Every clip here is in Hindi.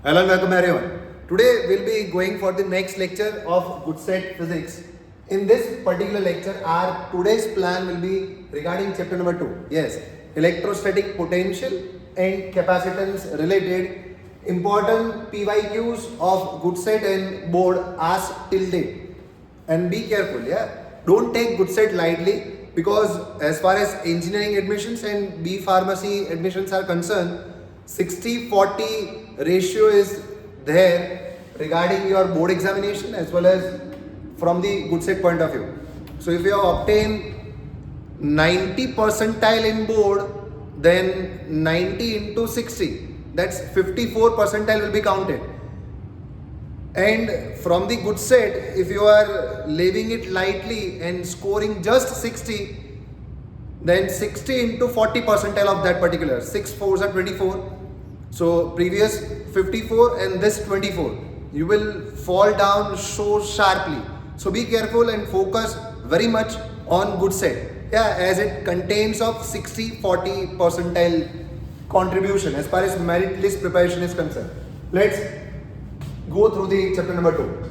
Hello and welcome everyone. Today we'll be going for the next lecture of good set physics. In this particular lecture, our today's plan will be regarding chapter number 2. Yes, electrostatic potential and capacitance related important PYQs of good set and board asked till date. And be careful, yeah. Don't take good set lightly because as far as engineering admissions and B pharmacy admissions are concerned, 60-40 ratio is there regarding your board examination as well as from the good set point of view. So if you obtain 90 percentile in board, then 90 into 60, that's 54 percentile will be counted. And from the good set, if you are leaving it lightly and scoring just 60, then 60 into 40 percentile of that particular, 6 4s are 24. So previous 54 and this 24, you will fall down so sharply. So be careful and focus very much on good set. Yeah, as it contains of 60-40 percentile contribution as far as merit list preparation is concerned. Let's go through the chapter number 2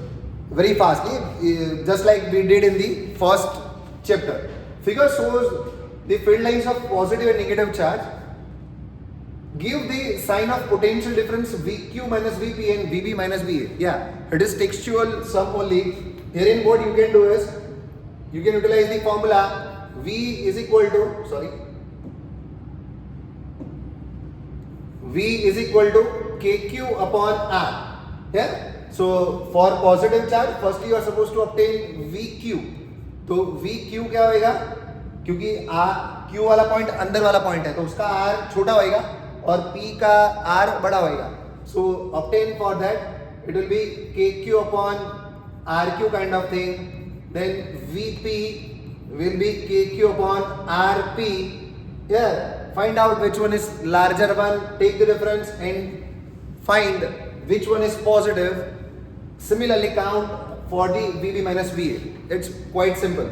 very fastly, just like we did in the first chapter. Figure shows the field lines of positive and negative charge. Give the sign of potential difference VQ minus VP and VB minus VA. Yeah, it is textual sum only. Here in what you can do is, you can utilize the formula V is equal to, V is equal to KQ upon R. Yeah. So for positive charge, first you are supposed to obtain VQ. तो VQ क्या होएगा? क्योंकि Q वाला पॉइंट अंदर वाला पॉइंट है तो उसका R छोटा होएगा और P का R बड़ा होएगा. So obtain for that it will be KQ upon RQ kind of thing. Then VP will be KQ upon RP. Yeah. Find out which one is larger one. Take the difference and find which one is positive. Similarly count for the VB minus VA. It's quite simple.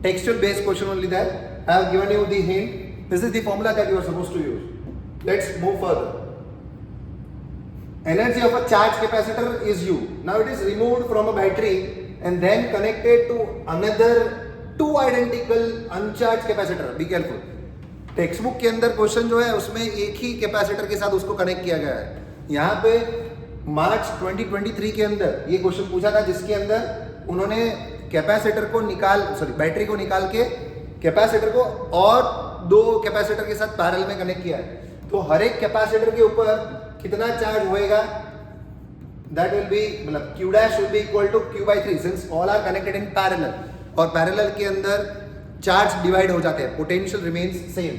Textual based question only there. I have given you the hint. This is the formula that you are supposed to use. Let's move further. Energy of a charge capacitor is U. Now it is removed from a battery and then connected to another two identical uncharged capacitor. Be careful. Text book के अंदर क्वेश्चन जो है उसमें एक ही कैपेसिटर के साथ उसको कनेक्ट किया गया है. यहाँ पे मार्च 2023 के अंदर ये क्वेश्चन पूछा था जिसके अंदर उन्होंने कैपेसिटर को बैटरी को निकाल के कैपेसिटर को और दो कैपेसिटर के साथ पैरेलल में कनेक्ट किया है. तो हर एक कैपेसिटर के ऊपर कितना चार्ज होएगा, दैट विल बी मतलब Q dash will be equal to Q by 3 since all are connected in parallel. और पैरेलल के अंदर चार्ज डिवाइड हो जाते हैं, potential remains same.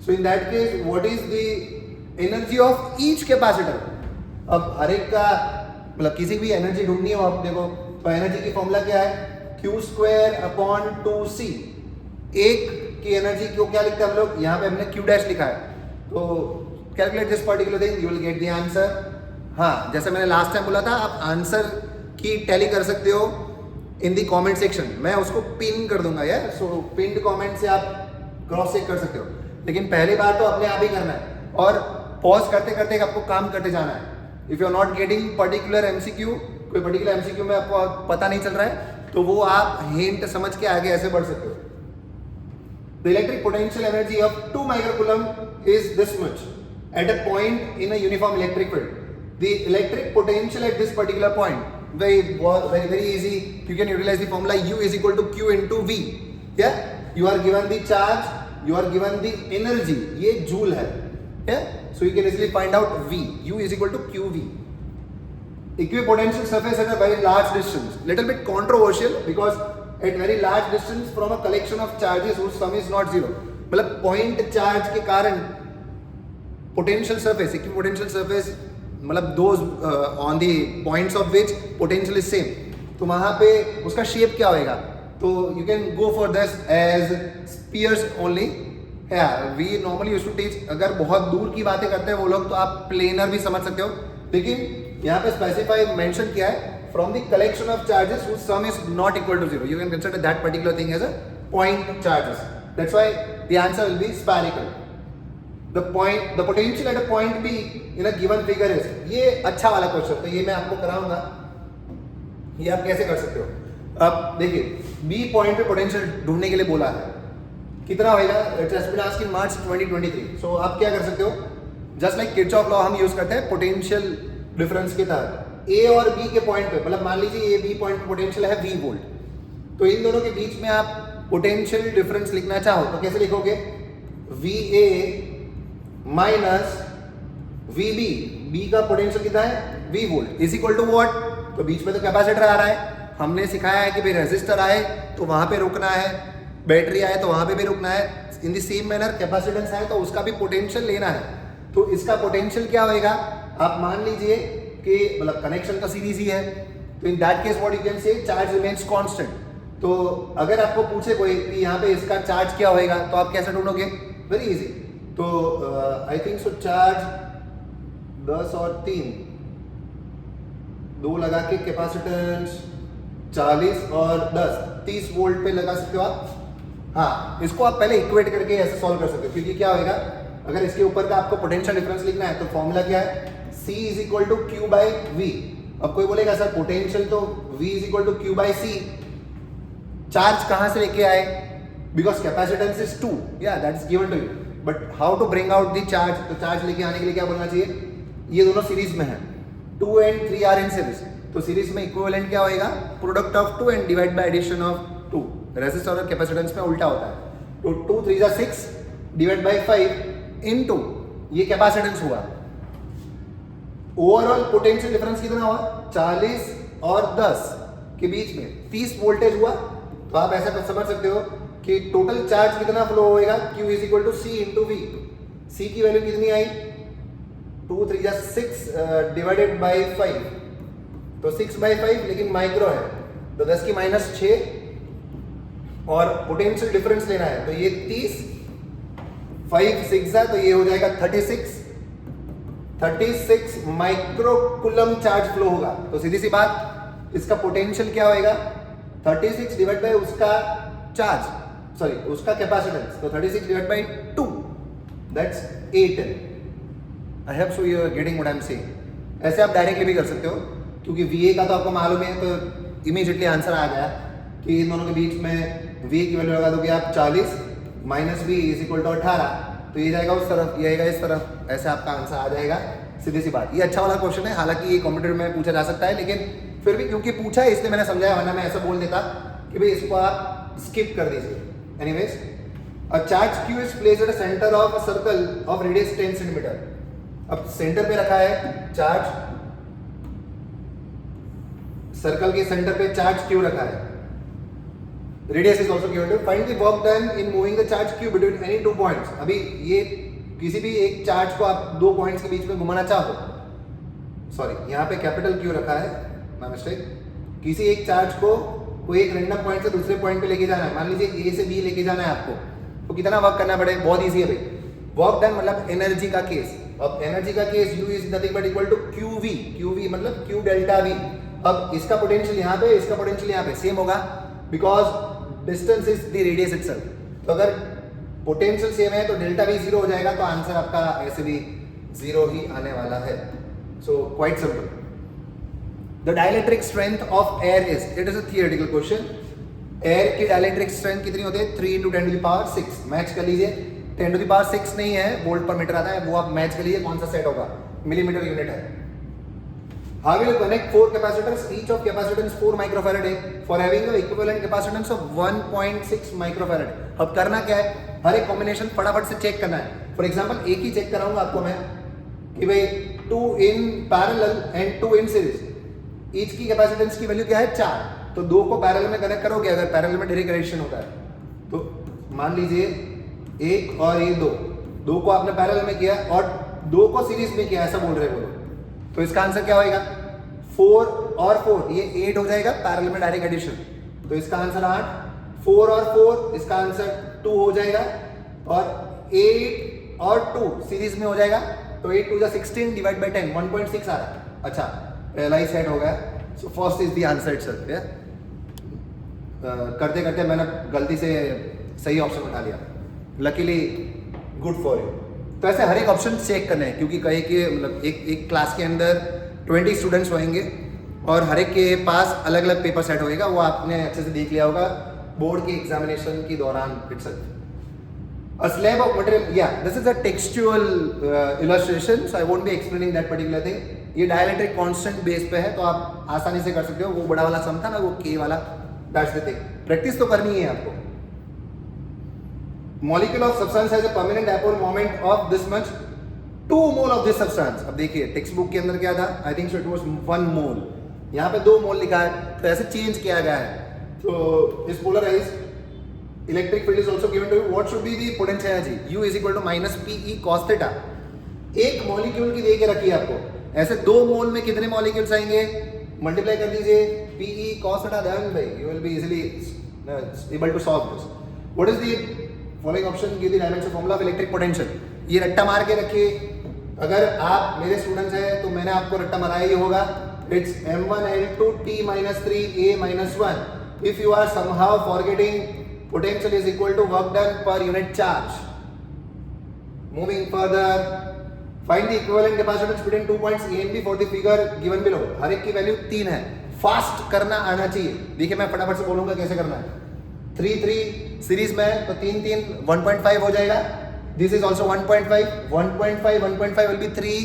So in that case what is the energy of each capacitor. अब हर एक का मतलब किसी भी एनर्जी ढूंढनी हो आप देखो तो एनर्जी की फॉर्मूला क्या है, Q स्क्वायर अपॉन 2C. एक की एनर्जी को क्या लिखते हैं हम लोग, यहाँ पे हमने Q डैश लिखा है. तो calculate this particular thing, you will get the answer. हाँ, जैसे मैंने लास्ट टाइम बोला था, आप आंसर की टैली कर सकते हो इन दी कमेंट सेक्शन. मैं उसको पिन कर दूंगा यार. सो पिन्ड कमेंट से आप क्रॉस चेक कर सकते हो. लेकिन पहली बार तो अपने आप ही करना है और पॉज करते करते आपको काम करते जाना है. If you are not getting particular MCQ, कोई पर्टिकुलर एमसीक्यू में आपको पता नहीं चल रहा है तो वो आप हिंट समझ के आगे ऐसे बढ़ सकते हो. The electric potential energy of 2 microcoulomb is this much at a point in a uniform electric field. The electric potential at this particular point, very easy. You can utilize the formula U is equal to Q into V. Yeah, you are given the charge, you are given the energy. ये joule है. Yeah, so you can easily find out V. U is equal to QV. Equipotential surface at a very large distance. Little bit controversial because at very large distance from a collection of charges whose sum is not zero. मतलब point charge के कारण potential surface, equipotential surface मतलब those on the points of which potential is same. तो वहां पे उसका शेप क्या होएगा, तो you can go for this as spheres only. We normally used to teach, अगर बहुत दूर की बातें करते हैं वो लोग तो आप प्लेनर भी समझ सकते हो. लेकिन यहाँ पे स्पेसिफाई मेंशन किया है from the collection of charges whose sum is not equal to zero. You can consider that particular thing as a point charges. That's why the answer will be spherical. the potential at a point B in a given figure is, ये अच्छा वाला क्वेश्चन, तो ये मैं आपको कराऊंगा, ये आप कैसे कर सकते हो। अब देखिए B पॉइंट पे पोटेंशियल ढूंढने के लिए बोला है, कितना होगा, it has been asked in March 2023। सो आप क्या कर सकते हो, जस्ट लाइक किरचॉफ लॉ हम यूज करते हैं पोटेंशियल डिफरेंस के तहत, ए और बी के पॉइंट पे, मतलब मान लीजिए ए बी पॉइंट पे पोटेंशियल है V वोल्ट, तो इन दोनों के बीच में आप पोटेंशियल डिफरेंस लिखना चाहो तो कैसे लिखोगे, VA माइनस VB, B का पोटेंशियल कितना है V volt, is equal to what, तो बीच में तो कैपेसिटर आ रहा है, हमने सिखाया है कि भाई रेजिस्टर आए तो वहां पे रुकना है, बैटरी आए तो वहां पे भी रुकना है, in the same manner capacitance आए तो उसका भी पोटेंशियल लेना है। तो इसका पोटेंशियल क्या होएगा, आप मान लीजिए कि मतलब कनेक्शन का सीरीज ही है, तो इन that case what you can say charge remains constant. तो अगर आपको पूछे कोई कि यहाँ पे इसका चार्ज क्या होएगा तो आप कैसे ढूंढोगे, वेरी इजी, तो आई थिंक सो चार्ज 10 और 3 दो लगा के कैपेसिटेंस 40 और 10 30 वोल्ट पे लगा सकते हो आप। हाँ, इसको आप पहले इक्वेट करके ऐसे सॉल्व कर सकते हो, क्योंकि क्या होएगा, अगर इसके ऊपर का आपको पोटेंशियल डिफरेंस लिखना है तो फॉर्मूला क्या है, C is equal to Q by V। अब कोई बोलेगा सर पोटेंशियल तो V is equal to Q by C, charge कहां से लेके आए, बिकॉज कैपेसिटेंस इज 2, या that's given to you, but how to bring out the charge, तो चार्ज लेके आने के लिए क्या बोलना चाहिए, ये दोनों सीरीज में है, 2 and 3 आर इन सीरीज, तो सीरीज में इक्विवेलेंट क्या होएगा, product of 2 and divide by addition of 2, resistor और कैपेसिटेंस में उल्टा होता है, तो 2 3 जा 6 डिवाइड बाय 5 इनटू ये कैपेसिटेंस हुआ, ओवरऑल पोटेंशियल डिफरेंस कितना हुआ, 40 और 10 के बीच में 30 वोल्टेज हुआ। तो आप ऐसा समझ सकते हो कि टोटल चार्ज कितना फ्लो होएगा, Q is equal to C into V। C की वैल्यू कितनी आई, 2 3 जा 6 डिवाइडेड बाय 5, तो 6 बाय 5, लेकिन माइक्रो है तो 10 की माइनस 6, और पोटेंशियल डिफरेंस लेना है तो ये 30, 5 6 है तो ये हो जाएगा 36 माइक्रो कूलम चार्ज फ्लो होगा। तो सीधी सी बात, इसका पोटेंशियल क्या होएगा, 36 डिवाइड बाय उसका चार्ज, सॉरी उसका कैपेसिटेंस, तो 36 divide by 2 that's 8। I hope so you are getting what I am saying. ऐसे आप डायरेक्टली भी कर सकते हो, क्योंकि VA का तो आपको मालूम है, तो इमीडिएटली आंसर आ गया कि इन दोनों के बीच में VA की वैल्यू लगा दोगे आप 40 minus V is equal to 18, तो ये जाएगा उस तरफ, ये आएगा इस तरफ, ऐसे आपका आंसर आ जाएगा, सीधी सी बात। ये अच्छा वाला क्वेश्चन है, हालांकि ये कॉम्पिटिटिव में पूछा जा सकता है, लेकिन फिर भी क्योंकि पूछा है इसलिए मैंने समझाया, वरना मैं ऐसा बोल देता कि भाई इसको आप स्किप कर दीजिए। Anyways, a charge Q is placed at the centre of a circle of radius 10 centimetre. अब सेंटर पे रखा है चार्ज, सर्कल के सेंटर पे चार्ज Q रखा है, radius is also given to find the work done in moving the charge Q between any 2 points. अभी ये किसी भी एक चार्ज को आप 2 पॉइंट्स के बीच में घुमाना चाहो, सॉरी यहाँ पे कैपिटल Q रखा है, माय मिस्टेक, किसी एक चार्ज को कोई एक रैंडम पॉइंट से दूसरे पॉइंट पे लेके जाना है, मान लीजिए A से B लेके जाना है आपको, तो कितना वर्क करना पड़ेगा, बहुत इजी है भाई, वर्क डन मतलब एनर्जी का केस। अब एनर्जी का case U is nothing but equal to QV, QV मतलब Q डेल्टा V। अब इसका पोटेंशियल यहाँ पे, इसका पोटेंशियल यहाँ पे सेम होगा, because distance is the radius itself. तो अगर पोटेंशियल सेम है तो डेल्टा V 0 हो जाएगा, तो आंसर आपका ऐसे भी 0 ही आने वाला है। So quite simple. The dielectric strength of air is, it is a theoretical question, air की डायलेक्ट्रिक स्ट्रेंथ कितनी होती है, 3 × 10⁶। मैच कर लीजिए, 10⁶ नहीं है, वोल्ट पर मीटर आता है, वो आप मैच कर लीजिए कौन सा सेट होगा, मिलीमीटर यूनिट है। How will you connect 4 capacitors, each of capacitance 4 microfarad for having the equivalent capacitance of 1.6 microfarad। अब करना क्या है, हर एक कॉम्बिनेशन फटाफट से चेक करना है। फॉर एग्जाम्पल एक ही चेक कराऊंगा आपको मैं कि भाई 2 in parallel and 2 in series, each की कैपेसिटेंस की वैल्यू क्या है 4, तो 2 को पैरेलल में कनेक्ट करोगे, अगर पैरेलल में डायरेक्ट कनेक्शन होता है तो मान लीजिए 1 और ये 2 को आपने पैरेलल में किया और 2 को सीरीज में किया, ऐसा बोल रहे बोलो, तो इसका आंसर क्या होएगा, 4 और 4 ये 8 हो जाएगा पैरेलल में डायरेक्ट एडिशन, तो इसका आंसर 8, 4 और 4 इसका आंसर 2 हो जाएगा, और 8 और 2 सीरीज में हो जाएगा, तो 8 2 16 डिवाइड बाय 10 1.6 आ रहा है। अच्छा, पहला ही सेट हो गया, so first is the answer itself. करते करते मैंने गलती से सही ऑप्शन उठा लिया, लकीली गुड फॉर यू। तो ऐसे हर एक ऑप्शन चेक करने हैं, क्योंकि कहे कि मतलब एक क्लास के अंदर 20 स्टूडेंट्स होंगे और हर एक के पास अलग अलग पेपर सेट होएगा, वो आपने अच्छे से देख लिया होगा बोर्ड के एग्जामिनेशन के दौरान itself. A slab of material, yeah, this is a textual illustration, so I won't be explaining that particular thing. ये डायलेक्ट्रिक कांस्टेंट बेस पे है, तो आप आसानी से कर सकते हो. वो बड़ा वाला सम था ना, वो के वाला, दैट्स द थिंग. प्रैक्टिस तो करनी है आपको. Molecule of substance has a permanent dipole moment of this much, 2 mole of this substance. अब देखिए टेक्स्ट बुक के अंदर क्या था, आई थिंक सो इट वाज 1 मोल, यहाँ पे 2 मोल लिखा है, तो ऐसे चेंज किया गया है. तो इस polarised electric field is also given to you. What should be the potential energy? U is equal to minus PE cos theta. एक मॉलिक्यूल की दे के रखी है आपको. ऐसे 2 मोल में कितने मॉलिक्यूल्स आएंगे, मल्टीप्लाई कर दीजिए PE cos theta, then भाई you will be easily able to solve this. What is the following option? Give the dimension formula of electric potential. ये रट्टा मार के रखिए. अगर आप मेरे स्टूडेंट्स हैं तो मैंने आपको रट्टा मारा ही होगा. It's M1L2 T minus 3 A minus 1. If you are somehow forgetting, potential is equal to work done per unit charge. Moving further, find the equivalent capacitance between 2 points A and B for the figure given below. हर एक की वैल्यू 3 है. फास्ट करना आना चाहिए. देखिए मैं फटाफट से बोलूंगा कैसे करना है. 3 3 सीरीज में, तो 3 3 1.5 हो जाएगा. This is also 1.5 1.5 1.5 will be 3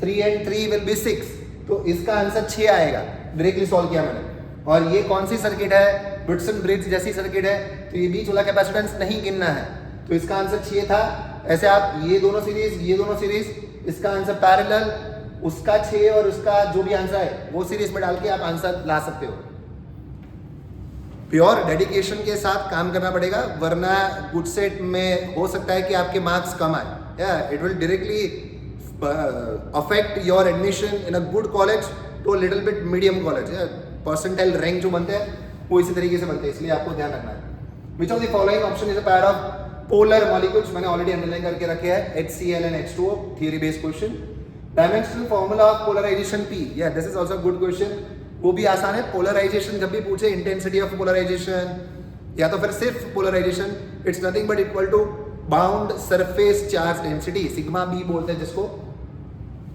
3 and 3 will be 6. तो इसका आंसर 6 आएगा. डायरेक्टली सॉल्व किया मैंने. और ये कौन सी सर्किट है, ब्रिट्सन ब्रिज जैसी सर्किट है, तो ये बीच वाला कैपेसिटेंस नहीं गिनना है. तो इसका आंसर 6 था. ऐसे आप ये दोनों सीरीज, इसका आंसर पैरेलल, उसका 6 और उसका जो भी आंसर है वो सीरीज में डाल के आप आंसर ला सकते हो. प्योर डेडिकेशन के साथ काम करना पड़ेगा, वरना गुड सेट में हो सकता है कि आपके मार्क्स कम आए. It will directly affect your admission in a good college to little bit medium college. Percentile rank जो बनते हैं वो इसी तरीके से बनते हैं, इसलिए आपको ध्यान रखना है. Which of the following option is a pair of polar molecules. मैंने ऑलरेडी अंडरलाइन करके रखे हैं, HCl and H2O. Theory based question. Dimensional formula of polarization P. Yeah this is also good question. वो भी आसान है. पोलराइजेशन जब भी पूछे, इंटेंसिटी ऑफ पोलराइजेशन या तो फिर सिर्फ polarization, it's nothing but equal to bound surface charge density, sigma B बोलते हैं जिसको,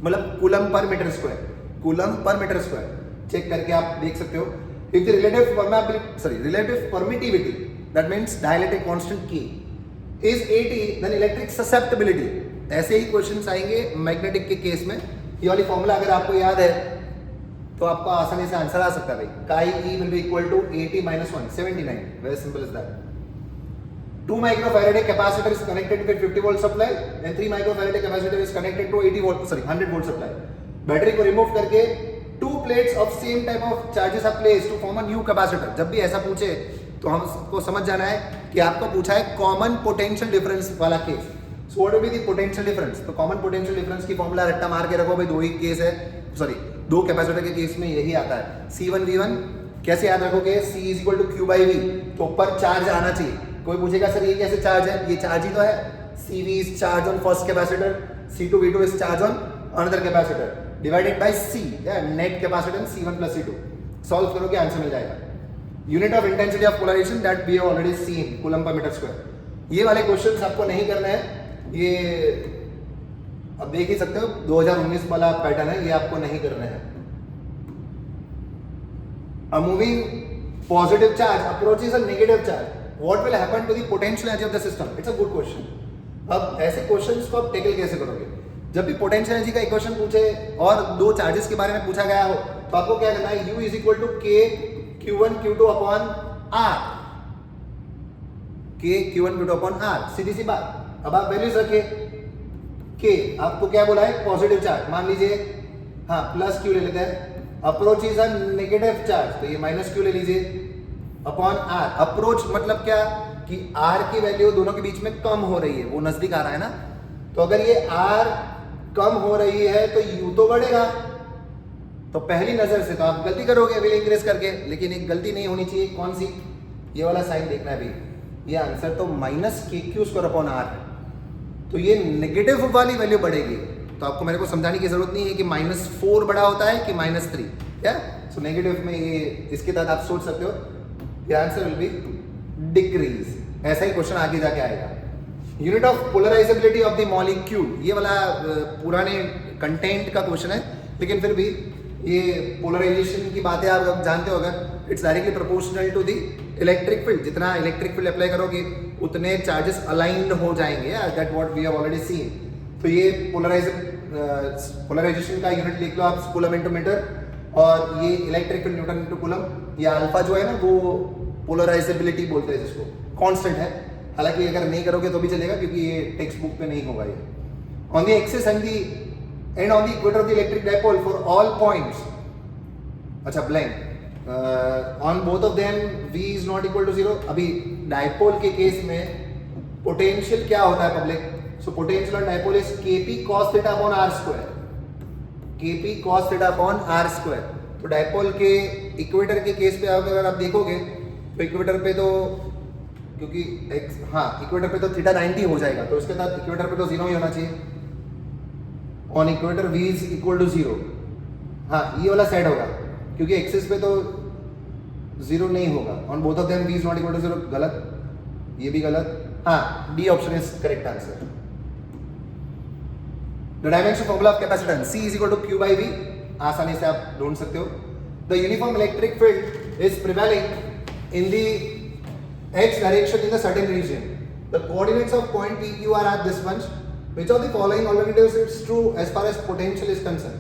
मतलब coulomb per metre square. Check करके आप देख सकते हो. If the relative permittivity, that means dielectric constant K, is 80, then electric susceptibility. ऐसे ही क्वेश्चंस आएंगे मैग्नेटिक के केस में. ये वाली फॉर्मूला अगर आपको याद है तो आपको आसानी से आंसर आ सकता है भाई. Chi E will be equal to 80 minus 1, 79. Very simple as that. 2 microfarad capacitor is connected with 50 volt supply and 3 microfarad capacitor is connected to 100 volt supply. Battery को रिमूव करके 2 plates of same type of charges are placed to form a new capacitor. जब भी ऐसा पूछे तो हमको समझ जाना है कि आपको पूछा है कॉमन पोटेंशियल डिफरेंस वाला case. So what will be the potential difference. तो कॉमन पोटेंशियल डिफरेंस की फॉर्मूला रट्टा मार के रखो भाई. 2 ही केस है, 2 कैपेसिटर के केस में यही आता है. C1 V1 कैसे याद रखोगे, C is equal to Q by V. तो ऊपर चार्ज आना चाहिए. कोई पूछेगा सर ये कैसे चार्ज है, ये चार्ज ही तो है. CV is charge on first capacitor, C2 V2 is charge on another capacitor divided by C, net capacitance C1 plus C2. Solve करोगे आंसर मिल जाएगा. Unit of intensity of polarization that we have already seen, coulomb per metre square. ये वाले क्वेश्चंस आपको नहीं करना है. ये अब देख ही सकते हो 2019 वाला पैटर्न है, ये आपको नहीं करना है. A moving positive charge approaches a negative charge. What will happen to the potential energy of the system? It's a good question. अब ऐसे क्वेश्चंस को आप टैकल कैसे करोगे. जब भी पोटेंशियल एनर्जी का इक्वेशन पूछे और 2 चार्जेस के बारे में पूछा गया हो तो आपको क्या करना है, U is equal to K Q1 Q2 upon R. K Q1 Q2 upon R, सीधी सी बात. अब आप वैल्यूज रखिए. K आपको क्या बोला है, पॉजिटिव चार्ज. मान लीजिए हाँ प्लस Q ले लेते हैं. Approach is a negative charge, तो ये माइनस Q ले लीजिए अपॉन R. अप्रोच मतलब क्या कि R की वैल्यू दोनों के बीच में कम हो रही है, वो नजदीक आ रहा है ना. तो अगर ये R कम हो रही है तो U तो बढ़ेगा. तो पहली नजर से तो आप गलती करोगे विल इंक्रीज करके, लेकिन एक गलती नहीं होनी चाहिए. कौन सी, ये वाला साइन देखना है भाई. ये आंसर तो minus KQ square upon R है. तो ये नेगेटिव वाली वैल्यू बढ़ेगी. तो आपको मेरे को समझाने की जरूरत नहीं है कि -4 बड़ा होता है कि -3. क्या सो नेगेटिव में ये इसके तहत आप सोच सकते हो. Answer will be decrease. ऐसा ही क्वेश्चन आगे जाके आएगा. Unit of polarisability of the molecule, ये वाला पुराने कंटेंट का क्वेश्चन है, लेकिन फिर भी ये पोलराइजेशन की बातें आप जानते हो, अगर it's directly proportional to the electric field, जितना इलेक्ट्रिक फील्ड अप्लाई करोगे उतने चार्जेस अलाइंड हो जाएंगे, that what we have already seen. तो ये पोलराइजेशन का यूनिट लिख लो आप, कूलम इनटू मीटर, और ये electric field Newton into coulomb. ये अल्फा जो है ना वो पोलराइजेबिलिटी बोलते हैं जिसको, कांस्टेंट है, हालांकि अगर नहीं करोगे तो भी चलेगा क्योंकि ये टेक्स्ट बुक पे नहीं होगा ये। On the axis and the end on the equator of the electric dipole for all points, अच्छा blank, on both of them v is not equal to 0। अभी डाइपोल के केस में पोटेंशियल क्या होता है public, so potential on dipole is kp cos theta upon r square, kp cos theta upon r square. तो डाइपोल के इक्वेटर के केस पे अगर आप देखोगे तो इक्वेटर पे तो क्योंकि इक्वेटर पे तो थीटा 90 हो जाएगा, तो उसके साथ इक्वेटर पे तो 0 ही होना चाहिए। On equator v is equal to 0, हाँ ये वाला साइड होगा, क्योंकि एक्सिस पे तो 0 नहीं होगा। On both of them v is not equal to 0, गलत, ये भी गलत, हाँ D option is correct answer. The dimension formula of capacitance C is equal to Q by V, आसानी से आप ढूंढ सकते हो। The uniform electric field is prevailing in the x direction in a certain region. The coordinates of point P, Q, R are this bunch. Which of the following alternatives is true as far as potential is concerned?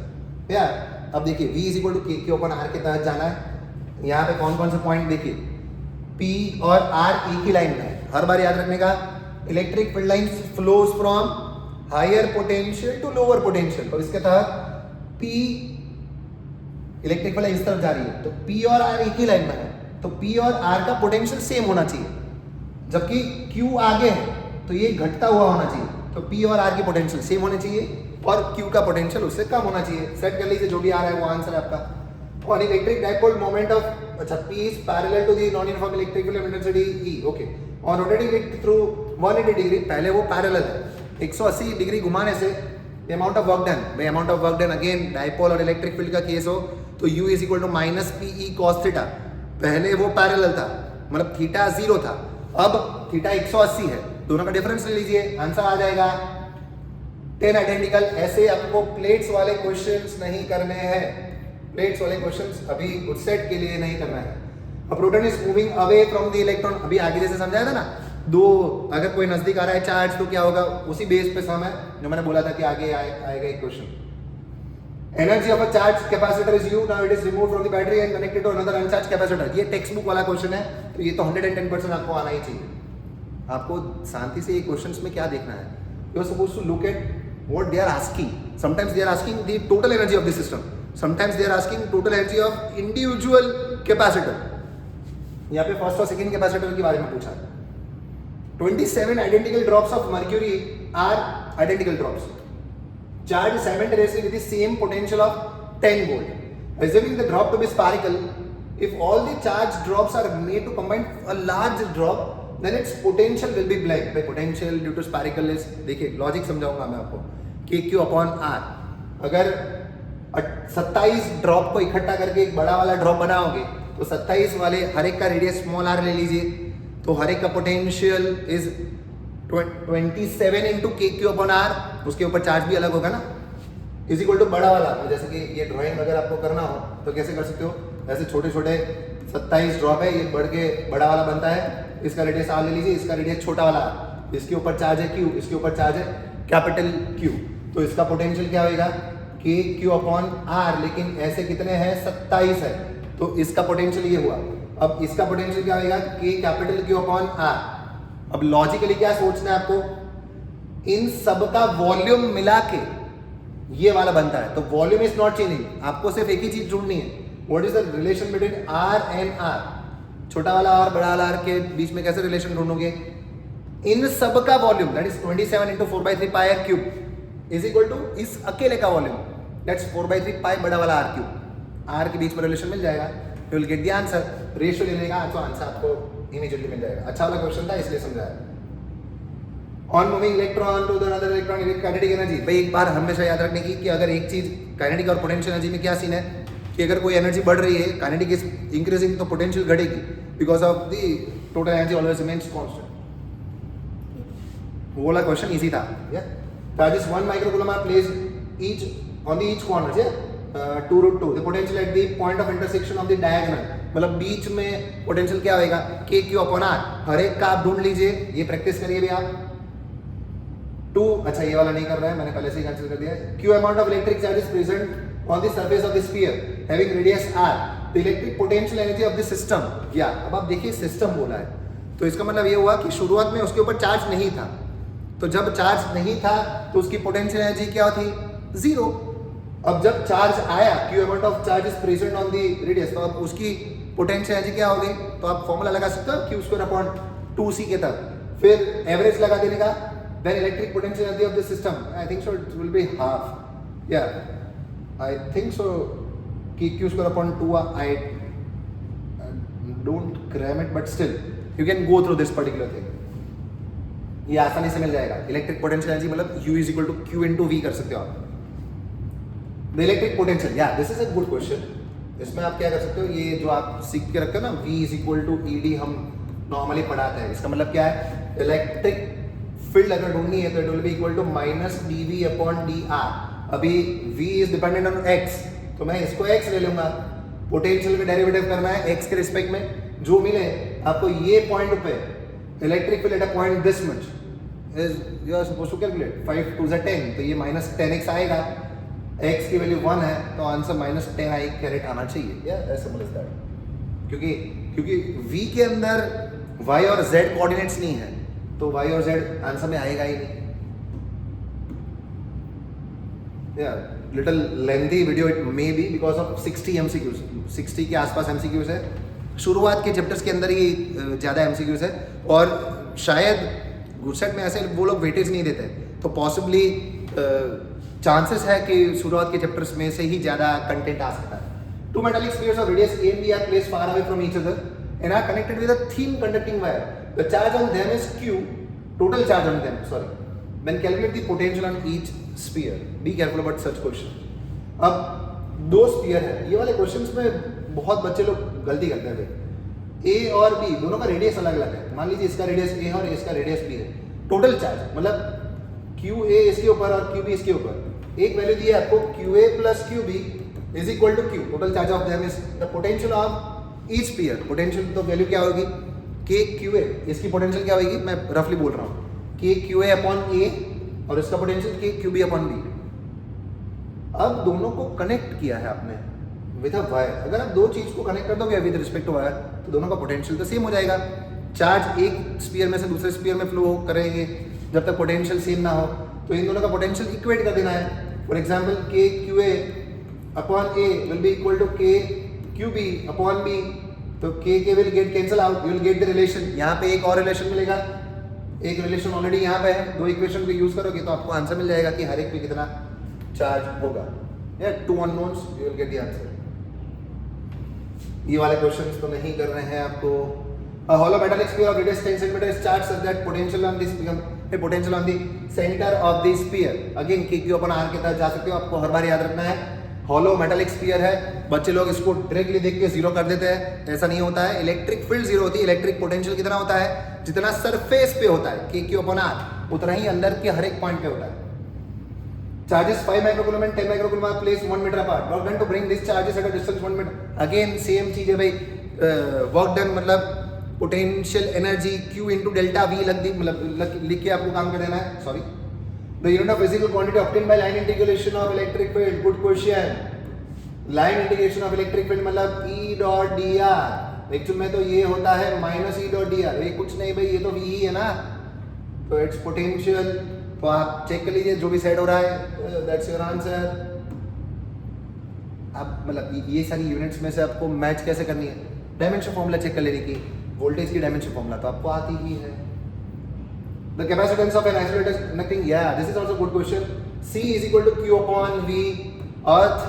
Yeah. अब देखिए V is equal to K, Q upon R के तहत जाना है। यहाँ पे कौन कौन से पॉइंट देखिए, P और R एक ही लाइन में है। हर बार याद रखने का, electric field line flows from higher potential to lower potential, तो इसके तहत P इलेक्ट्रिक फील्ड इस तरफ जा रही है, तो P और R एक ही लाइन में है, तो P और R का पोटेंशियल सेम होना चाहिए, जबकि Q आगे है तो ये घटता हुआ होना चाहिए, तो P और R की पोटेंशियल सेम होने चाहिए और Q का पोटेंशियल उससे कम होना चाहिए। सेट कर लीजिए, जो भी आ रहा है वो आंसर है आपका। और इलेक्ट्रिक डाइपोल मोमेंट ऑफ, अच्छा P is parallel to the non uniform electric field intensity E, okay, और रोटेटिंग इट थ्रू 180 डिग्री, पहले वो पैरेलल है, 180 डिग्री घुमाने से the amount of work done, by amount of work done, again dipole और इलेक्ट्रिक फील्ड का केस हो तो U is equal to minus PE cos theta, पहले वो पैरेलल था, मतलब थीटा 0 था, अब थीटा 180 है, दोनों का डिफरेंस ले लीजिए, आंसर आ जाएगा 10 आइडेंटिकल। ऐसे आपको प्लेट्स वाले क्वेश्चंस नहीं करने हैं, प्लेट्स वाले क्वेश्चंस अभी उस सेट के लिए नहीं करना है। अब proton is moving away from the electron, अभी आगे जैसे समझाया था ना, दो अगर कोई नजदीक आ रहा है चार्ज तो क्या होगा, उसी बेस पे सम है जो मैंने बोला था कि आगे आएगा एक question. Energy of a charge capacitor is U, now it is removed from the battery and connected to another uncharged capacitor. ये टेक्स्ट बुक वाला क्वेश्चन है, तो ये तो 110% आपको आना ही चाहिए। आपको शांति से ये क्वेश्चंस में क्या देखना है, you are supposed to look at what they are asking. Sometimes they are asking the total energy of the system, sometimes they are asking total energy of individual capacitor। यहाँ पे फर्स्ट और सेकंड कैपेसिटर के बारे में पूछा है। 27 identical drops of mercury are identical drops charged simultaneously with the same potential of 10 volt. Assuming the drop to be spherical, if all the charged drops are made to combine a large drop, then its potential will be blank. by potential due to spherical is, देखिए लॉजिक समझाऊंगा मैं आपको, KQ upon R। अगर 27 ड्रॉप को इकट्ठा करके एक बड़ा वाला ड्रॉप बनाओगे तो 27 वाले हर एक का रेडियस स्मॉल r ले लीजिए, तो हर एक का potential is 27 into KQ upon R, उसके ऊपर चार्ज भी अलग होगा ना, इज इक्वल टू बड़ा वाला। तो जैसे कि ये ड्राइंग अगर आपको करना हो तो कैसे कर सकते हो, ऐसे छोटे छोटे 27 ड्रॉप है, ये बढ़ के बड़ा वाला बनता है, इसका रेडियस R ले लीजिए, इसका रेडियस छोटा वाला, इसके ऊपर चार्ज है Q, इसके ऊपर चार्ज है कैपिटल Q, तो इसका पोटेंशियल क्या होगा KQ अपॉन R, लेकिन ऐसे कितने हैं 27 है, तो इसका पोटेंशियल ये हुआ। अब इसका पोटेंशियल क्या होगा K capital Q upon R। अब लॉजिकली क्या सोचना है आपको, इन सब का वॉल्यूम मिला के ये वाला बनता है, तो वॉल्यूम इज नॉट चेंजिंग, आपको सिर्फ एक ही चीज ढूंढनी है, what is the relation between R and R। छोटा वाला और बड़ा वाला R के बीच में कैसे रिलेशन ढूंढोगे, इन सब का volume that is 27 into 4/3 pi r cube is equal to इस अकेले का वॉल्यूम दैट्स 4/3 pi बड़ा वाला R क्यूब। R के बीच में रिलेशन मिल जाएगा, you will get the answer, ratio ले लेगा तो आंसर आपको इमीडिएटली मिल जाएगा। अच्छा वाला क्वेश्चन था इसलिए समझाया। On moving electron to the other electron kinetic energy, भाई एक बार हमेशा याद रखने की कि अगर एक चीज काइनेटिक और पोटेंशियल एनर्जी में क्या सीन है कि अगर कोई एनर्जी बढ़ रही है, काइनेटिक इज इंक्रीजिंग, तो पोटेंशियल घटेगी because of the total energy always remains constant. वो वाला क्वेश्चन इजी था. Charges 1 microcoulomb are placed each on the each corner 2√2. The potential at the point of intersection of the diagonal, मतलब बीच में पोटेंशियल क्या होएगा, के क्यू अपॉन आर. हर एक का आप ढूंढ लीजिए, ये प्रैक्टिस करिए भी आप. 2, अच्छा ये वाला नहीं कर रहा है, मैंने पहले से ही कैंसिल कर दिया है. Q amount of electric charge is present on the surface of the sphere having radius R. The electric potential energy of the system. या अब आप देखिए सिस्टम बोला है, तो इसका मतलब ये हुआ कि शुरुआत में उसके ऊपर चार्ज नहीं था. तो जब चार्ज नहीं था तो उसकी पोटेंशियल एनर्जी क्या थी, 0. अब जब चार्ज आया, Q amount of charge is present on the radius, तो अब उसकी पोटेंशियल एनर्जी क्या होगी, तो आप फॉर्मूला लगा सकते हो क्यू स्क्वायर अपॉन 2c के तक, फिर एवरेज लगा देने का. Then electric potential energy of the system, I think so it will be half. Yeah I think so कि Q square upon 2, I don't cram it, but still you can go through this particular thing. ये आसानी से मिल जाएगा. इलेक्ट्रिक पोटेंशियल एनर्जी मतलब U is equal to Q into V कर सकते हो आप. The electric potential, yeah this is a good question. इसमें आप क्या कर सकते हो, ये जो आप सीख के रखते हो ना, V is equal to ED हम नॉर्मली पढ़ाते हैं. इसका मतलब क्या है, इलेक्ट्रिक फील्ड अगर ढूंढनी है तो it will be equal to minus dV upon dr. अभी V is dependent on x, तो मैं इसको x ले लूंगा. पोटेंशियल का डेरिवेटिव करना है x के रिस्पेक्ट में, जो मिले आपको ये पॉइंट पे electric field at a point this much is you are supposed to calculate 5 2 is 10, तो ये माइनस 10x आएगा. x की वैल्यू 1 है तो आंसर माइनस 10 कैरेट आना चाहिए. yeah, as simple as that. क्योंकि v के अंदर y और z कोऑर्डिनेट्स नहीं है, तो y और z आंसर में आएगा ही नहीं. Little lengthy video it may be because of 60 MCQs. 60 के आसपास MCQs है. शुरुआत के चैप्टर्स के अंदर ही ज़्यादा MCQs है, और शायद गुडसेट में ऐसे वो लोग वेटेज नहीं देते, तो पॉसिबली चांसेस है कि शुरुआत के चैप्टर्स में से ही ज़्यादा कंटेंट आ सकता है. Two metallic spheres of radius A and B are placed far away from each other and are connected with a thin conducting wire. The charge on them is Q. Total charge on them, sorry. Then calculate the potential on each sphere. Be careful about such question. अब 2 स्फीयर है, ये वाले क्वेश्चंस में बहुत बच्चे लोग गलती करते हैं. A और B दोनों का रेडियस अलग अलग है. मान लीजिए इसका रेडियस A है और इसका रेडियस B है. टोटल चार्ज मतलब QA इसके ऊपर और QB इसके ऊपर, एक वैल्यू दी है आपको QA plus QB is equal to Q. Total charge of them is the potential of each sphere. Potential तो वैल्यू क्या होगी, KQA. इसकी पोटेंशियल क्या होगी, मैं रफली बोल रहा हूँ, KQA अपॉन A और इसका पोटेंशियल KQB अपॉन B. अब दोनों को कनेक्ट किया है आपने विद अ वायर. अगर आप दो चीज को कनेक्ट कर दोगे विद रिस्पेक्ट टू वायर, तो दोनों का पोटेंशियल तो सेम हो जाएगा. चार्ज एक स्फीयर में से दूसरे स्फीयर में फ्लो करेंगे जब तक पोटेंशियल सेम ना हो, तो इन दोनों का पोटेंशियल इक्वेट कर देना है. For example KQA upon A will be equal to KQB upon B. तो K will get cancel out, you will get the relation. यहाँ पे एक और रिलेशन मिलेगा, एक रिलेशन ऑलरेडी यहाँ पे है. दो इक्वेशन को यूज करोगे तो आपको आंसर मिल जाएगा कि हर एक पे कितना चार्ज होगा. या 2 unknowns, you will get the answer. ये वाले क्वेश्चंस तो नहीं कर रहे हैं आपको. A hollow metallic sphere of radius 10 cm is charged such that potential on this potential on the center of the sphere. Again KQ upon R के तहत जा सकते हो. आपको हर बार याद रखना है hollow metallic sphere है. बच्चे लोग इसको डायरेक्टली देख के जीरो कर देते हैं, ऐसा नहीं होता है. इलेक्ट्रिक फील्ड जीरो होती है. इलेक्ट्रिक पोटेंशियल कितना होता है, जितना सरफेस पे होता है KQ अपन R, उतना ही अंदर के हर एक पॉइंट पे होता है. Charges 5 microcoulomb and 10 microcoulomb are placed 1 meter apart. Work done to bring these charges at a distance 1 meter. Again same चीज है भाई. वर्क डन मतलब potential energy Q into delta V लग दी, मतलब लिख के आपको काम कर देना है. Sorry, the unit of physical quantity obtained by line integration of electric field. Good question. Line integration of electric field मतलब E डॉट dr. एक्चुअल में तो ये होता है माइनस E डॉट dr. ये कुछ नहीं भाई, ये तो V ही है ना, तो इट्स पोटेंशियल. तो आप चेक कर लीजिए जो भी सेट हो रहा है, दैट्स योर आंसर. अब मतलब ये सारी यूनिट्स में से आपको मैच कैसे करनी है, डायमेंशन फॉर्मूला चेक कर लेने की. वोल्टेज की डायमेंशन फॉर्मूला तो आपको आती ही है. The capacitance of an isolated conducting, या this is also good question. C is equal to Q upon V. Earth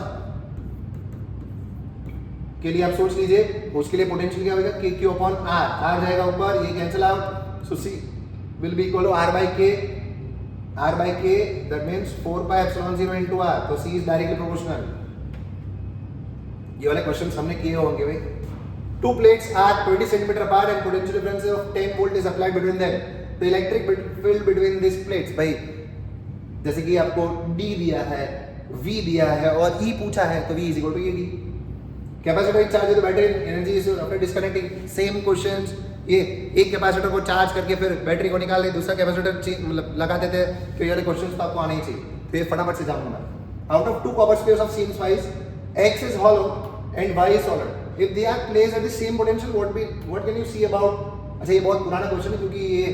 के लिए आप सोच लीजिए, उसके लिए पोटेंशियल क्या होगा, KQ अपॉन R. R जाएगा ऊपर, ये cancel out, so C will be equal to R by K. R by K, that means 4 pi epsilon 0 into R. तो C is directly proportional. ये वाले क्वेश्चन हमने किए होंगे भाई. Two plates are 20 cm apart and potential difference of 10 volt is applied between them. The electric field between this plates, भाई जैसे कि आपको D दिया है, V दिया है और E पूछा है, तो V इज इक्वल टू ये D। Capacitor charge the battery energy is after disconnecting, same questions. ये एक कैपेसिटर को चार्ज करके फिर बैटरी को निकाल ले, दूसरा कैपेसिटर मतलब लगा देते हैं, तो ये वाले क्वेश्चंस तो आपको आने ही चाहिए। तो ये फटाफट से जाऊंगा मैं। Out of two copper spheres of same size, X is hollow and Y is solid. If they are placed at the same potential, what can you see about? अच्छा ये बहुत पुराना क्वेश्चन है, क्योंकि ये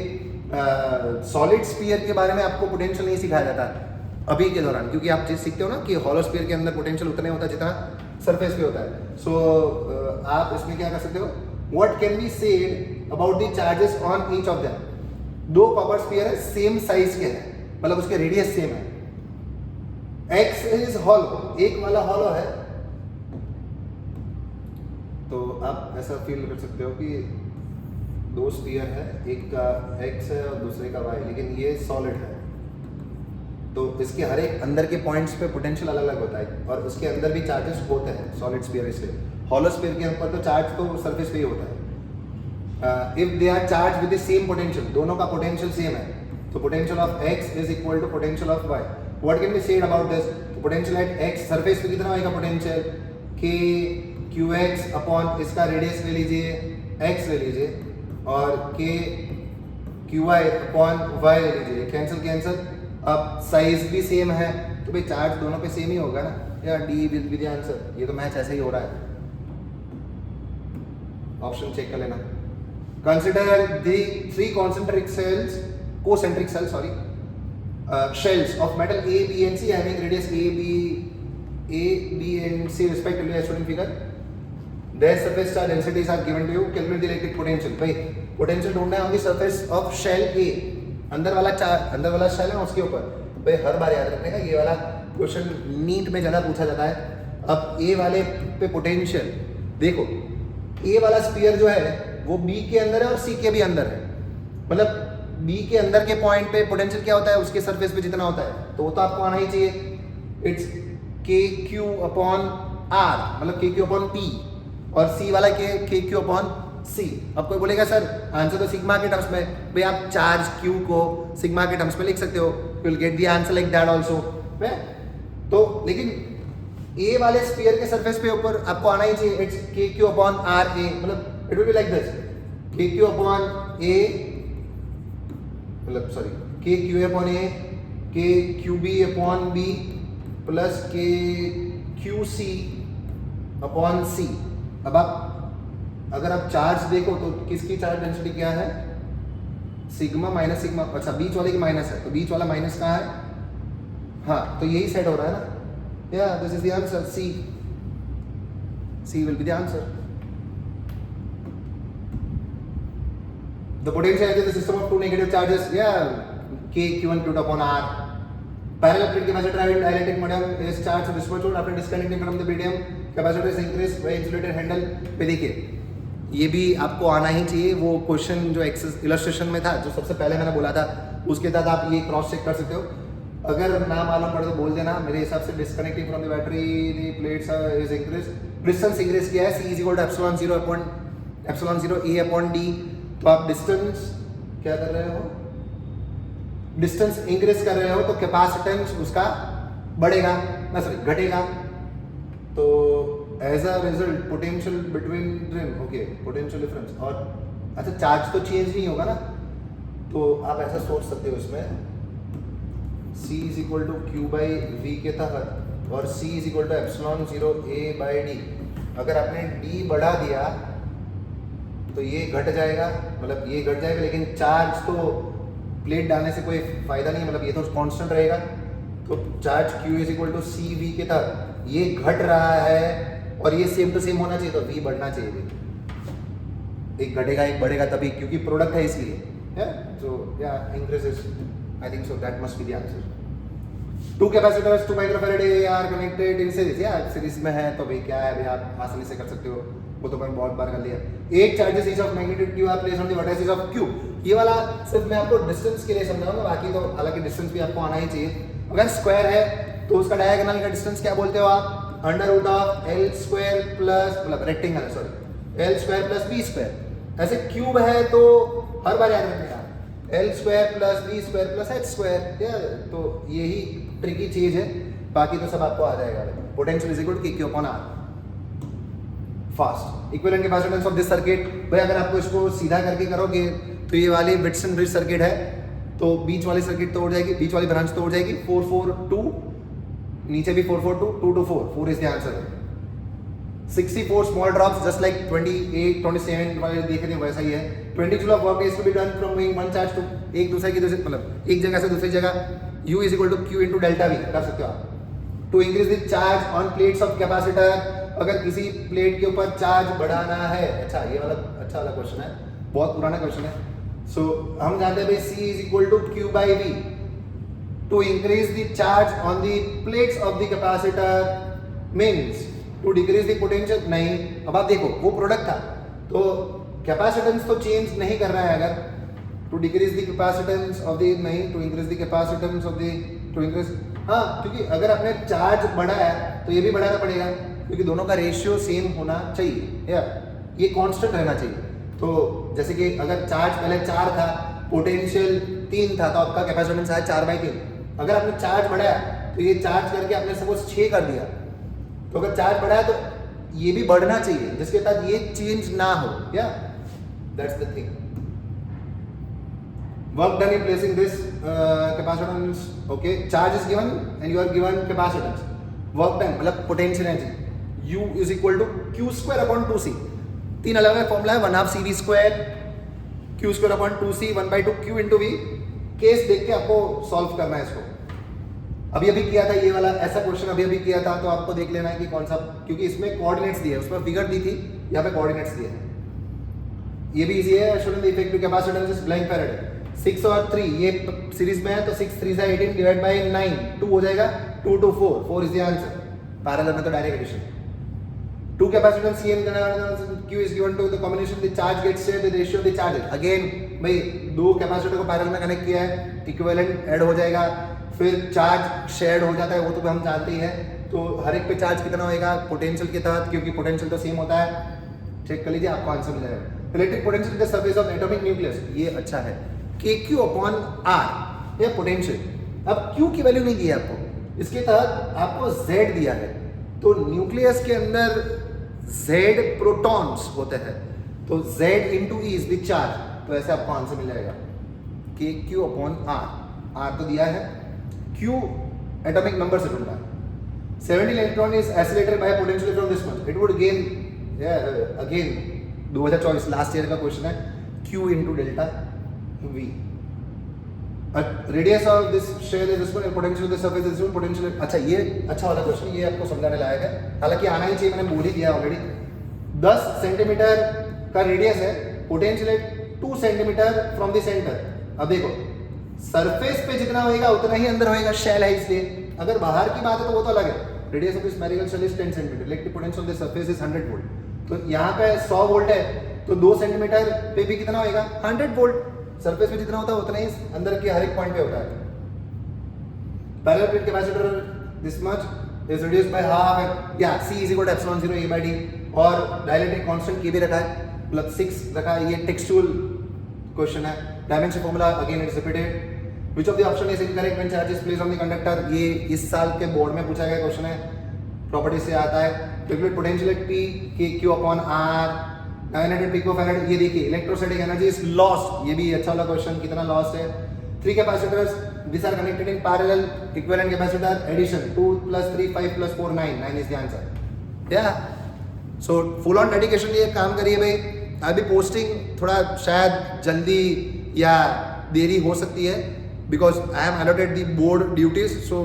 सॉलिड स्फीयर के बारे में आपको पोटेंशियल नहीं सिखाया जाता अभी के दौरान, क्योंकि आप जिस सीखते हो ना कि हॉलो स्फीयर के अंदर पोटेंशियल उतना होता है जितना सरफेस पे होता है। सो आप इसमें क्या कर सकते हो, what can be said about the charges on each of them. दो कॉपर स्फीयर है, सेम साइज के हैं, मतलब उसके रेडियस सेम है। X इज हॉलो, एक वाला हॉलो है, तो आप ऐसा फील कर सकते हो कि दो स्फीयर है, एक का X है और दूसरे का Y, लेकिन ये सॉलिड है, तो इसके हर एक अंदर के पॉइंट्स पे पोटेंशियल अलग अलग होता है और उसके अंदर भी चार्जेस होते हैं सॉलिड स्फीयर। इसलिए हॉलो स्फीयर के ऊपर तो चार्ज तो सरफेस पे ही होता है। If they are charge with the same potential, दोनों का पोटेंशियल सेम है, तो potential of X is equal to potential of Y। What can be said about this, potential at X, surface पे कितना होगा पोटेंशियल, K QX अपॉन इसका रेडियस ले लीजिए X ले लीजिए, और K QY अपॉन Y ले लीजिए, कैंसिल कैंसिल। अब साइज भी सेम है, तो भाई चार्ज दोनों पे सेम ही होगा ना, या D will be the answer. ये तो मैच ऐसे ही हो रहा है, ऑप्शन चेक कर लेना। Consider the three concentric cells, concentric cells, sorry, shells of metal A, B and C having radius A, B and C respectively as shown in figure. Their surface charge densities are given to you. Calculate the electric potential. भाई पोटेंशियल ढूंढना है on the surface of shell A, अंदर वाला शेल है उसके ऊपर। भाई हर बार याद रखने का, ये वाला क्वेश्चन नीट में ज़्यादा पूछा जाता है। अब A वाले पे पोटेंशियल देखो, A वाला स्फीयर जो है वो B के अंदर है और C के भी अंदर है, मतलब B के अंदर के पॉइंट पे पोटेंशियल क्या होता है, उसके सरफेस पे जितना होता है, तो वो तो आपको आना ही चाहिए। इट्स KQ अपॉन R, मतलब KQ अपॉन P, और C वाला के KQ अपॉन C। अब कोई बोलेगा सर आंसर तो सिग्मा के टर्म्स में, भाई आप चार्ज Q को सिग्मा के टर्म्स में लिख सकते हो, you will get the answer like that also. तो लेकिन A वाले स्फीयर के सरफेस पे ऊपर आपको आना ही चाहिए, इट्स KQ अपॉन RA, मतलब it will be like this, KQ upon A, मतलब sorry KQA upon A, KQB upon B plus KQC upon C। अब आप अगर आप चार्ज देखो तो किसकी चार्ज डेंसिटी क्या है, सिग्मा माइनस सिग्मा, अच्छा बीच वाले की माइनस है, तो बीच वाला माइनस कहाँ है, हाँ तो यही सेट हो रहा है ना, या this is the answer, C will be the answer. The potential energy of the system of two negative charges, yeah, K Q1 Q2 upon R. Parallel plate capacitor having dielectric medium is charged to discharge after disconnecting from the medium. Capacitor is increased by insulated handle. पे देखिए ये भी आपको आना ही चाहिए, वो क्वेश्चन जो इलस्ट्रेशन में था, जो सबसे पहले मैंने बोला था, उसके साथ आप ये क्रॉस चेक कर सकते हो। अगर ना मालूम पड़े तो बोल देना। मेरे हिसाब से disconnecting from the battery the plates is increase, distance increase किया है, C is equal to epsilon 0 A upon D। तो आप डिस्टेंस क्या कर रहे हो, डिस्टेंस इंक्रीज कर रहे हो, तो कैपेसिटेंस उसका बढ़ेगा ना, सॉरी घटेगा। तो as a result potential between them, okay potential difference, और अच्छा चार्ज तो चेंज नहीं होगा ना, तो आप ऐसा सोच सकते हो इसमें C is equal to Q by V के तहत, और C is equal to epsilon 0 A by D। अगर आपने D बढ़ा दिया तो ये घट जाएगा, मतलब ये घट जाएगा, लेकिन चार्ज तो प्लेट डालने से कोई फायदा नहीं है, मतलब ये तो कांस्टेंट रहेगा। तो charge Q is equal to C V के तहत ये घट रहा है, और ये सेम टू सेम होना चाहिए, तो V बढ़ना चाहिए। एक घटेगा एक बढ़ेगा तभी, क्योंकि प्रोडक्ट है इसलिए। सो या increases, I think so that must be the answer. Two capacitors 2 microfarad are connected in series, या सीरीज में है तो भाई क्या है भाई, आप आसानी से कर सकते हो, वो तो मैंने बहुत बार कर लिया। 8 charges each of magnitude Q are placed on the vertices of Q। ये वाला सिर्फ मैं आपको डिस्टेंस के लिए समझाऊंगा, बाकी तो हालांकि डिस्टेंस भी आपको आना ही चाहिए। अगर स्क्वायर है तो उसका डायगोनल का डिस्टेंस क्या बोलते हो आप, under root of L square plus, मतलब rectangle sorry, L square plus B square. ऐसे क्यूब है तो हर बार याद रखिएगा L square plus B square plus H square, या तो यही ट्रिकी चीज है, बाकी तो सब आपको आ जाएगा। Potential is equal to K Q upon R. Fast equivalent capacitance of this circuit, भाई अगर आपको इसको सीधा करके करोगे तो ये वाली विट्सन ब्रिज सर्किट है, तो बीच वाली सर्किट तोड़ जाएगी, बीच वाली ब्रांच तोड़ जाएगी, 4 4 2, नीचे भी 4 4 2 2 2 4 4 is the answer. 64 small drops just like 28 27 वाले देख रहे हैं वैसा ही है। 20 joule of work is to be done from moving one charge to, एक दूसरे की दूसरे मतलब एक जगह से दूसरी जगह, U is equal to Q into delta V कर सकते हो आप। To increase the charge on plates of capacitor, अगर किसी प्लेट के ऊपर चार्ज बढ़ाना है, अच्छा ये वाला अच्छा वाला क्वेश्चन है, बहुत पुराना क्वेश्चन है। सो हम जानते हैं भाई C is equal to Q by V। To increase the charge on the plates of the capacitor means to decrease the potential, नहीं। अब आप देखो वो प्रोडक्ट था तो कैपेसिटेंस तो चेंज नहीं कर रहा है, अगर to decrease the capacitance of the, नहीं, to increase the capacitance of the, to increase, हाँ क्योंकि अगर आपने चार्ज बढ़ा है तो ये भी बढ़ाना पड़ेगा, क्योंकि दोनों का रेशियो सेम होना चाहिए या ये कांस्टेंट रहना चाहिए। तो जैसे कि अगर चार्ज पहले 4 था, पोटेंशियल 3 था, तो आपका कैपेसिटेंस आया 4/3। अगर आपने चार्ज बढ़ाया तो ये चार्ज करके आपने सपोज 6 कर दिया, तो अगर चार्ज बढ़ा है तो ये भी बढ़ना चाहिए, जिसके तहत ये चेंज ना हो, या that's the thing. Work done in placing this capacitance, okay, charge is given and you are given capacitance. Work done मतलब potential energy U is equal to Q square upon 2C। 3 अलग अलग फॉर्मूला है, 1/2 CV square, Q square upon 2C 1/2 Q into V। Case देख के आपको सॉल्व करना है इसको। अभी अभी किया था ये वाला ऐसा क्वेश्चन, अभी अभी किया था, तो आपको देख लेना है कि कौन सा, क्योंकि इसमें कोऑर्डिनेट्स दिए, उसमें फिगर दी थी, यहाँ पे कोऑर्डिनेट्स दिए हैं। ये भी इजी है, student the effective capacitance is blank farad. 6 और 3 ये सीरीज में है, तो 6 3 से 18 डिवाइड बाय 9 2 हो जाएगा, 2 2 4 4 इज द आंसर। पैरेलल में तो direct addition. Two capacitance CM Q is given to the combination the charge gets shared the ratio of the charges। Again भाई दो कैपेसिटर को पैरेलल में कनेक्ट किया है, इक्विवेलेंट ऐड हो जाएगा, फिर चार्ज शेयर्ड हो जाता है, वो तो हम जानते ही हैं। तो हर एक पे चार्ज कितना होएगा पोटेंशियल के तहत, क्योंकि पोटेंशियल तो सेम होता है। चेक कर लीजिए, आपको आंसर मिल जाएगा। Electric potential the surface of atomic nucleus, ये अच्छा है, KQ अपॉन R ये पोटेंशियल। अब Q की वैल्यू नहीं दी है आपको, इसके तहत आपको Z दिया है, तो न्यूक्लियस के अंदर Z प्रोटॉन्स होते हैं, तो Z into E is the charge, तो ऐसे आपको आंसर मिल जाएगा KQ अपॉन R। R तो दिया है, Q एटॉमिक नंबर से ढूंढना है। 17 electron is accelerated by potential from this much, it would gain, again 2024 last year का क्वेश्चन है, Q into delta V। Radius of this shell is this one, potential of the surface is this one, potential, अच्छा ये अच्छा वाला क्वेश्चन, ये आपको समझाने लायक है, हालांकि आना ही चाहिए, मैंने बोल ही दिया ऑलरेडी। 10 सेंटीमीटर का रेडियस है, पोटेंशियल है 2 सेंटीमीटर फ्रॉम द सेंटर। अब देखो सरफेस पे जितना होएगा उतना ही अंदर होएगा, शेल है इसलिए। अगर बाहर की बात है तो वो तो अलग है। Radius of this spherical shell is 10 centimetre, electric potential of the surface is 100 volt, तो यहाँ पे 100 वोल्ट है, तो 2 सेंटीमीटर पे भी कितना होएगा 100 वोल्ट। सरफेस पे जितना होता है उतना ही अंदर के हर एक पॉइंट पे होता है। Parallel plate capacitor this much is reduced by half, या C is equal to epsilon 0 A by D, और डायलेक्ट्रिक कांस्टेंट K भी रखा है, मतलब 6 रखा है। ये टेक्सचुअल क्वेश्चन है, dimension formula again it is repeated. Which of the option is incorrect when charge is placed on the conductor, ये इस साल के बोर्ड में पूछा गया क्वेश्चन है, प्रॉपर्टी से आता है। Calculate potential at P KQ upon R 900 picofarad. ये देखिए इलेक्ट्रोस्टैटिक एनर्जी इज लॉस्ट, ये भी अच्छा वाला क्वेश्चन, कितना लॉस्ट है। 3 capacitors this are connected in parallel, equivalent capacitor addition 2 + 3 5 + 4 9 9 is the answer. या सो फुल ऑन डेडिकेशन ये काम करिए भाई। अभी पोस्टिंग थोड़ा शायद जल्दी या देरी हो सकती है, because I am allotted the board duties, so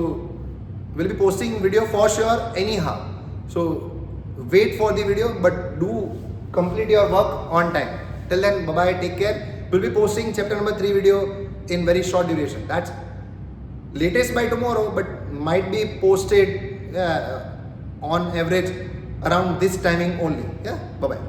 will be posting video for sure anyhow. So wait for the video, but do complete your work on time. Till then, bye bye, take care. We'll be posting chapter number 3 video in very short duration. That's latest by tomorrow, but might be posted on average around this timing only. Yeah, bye bye.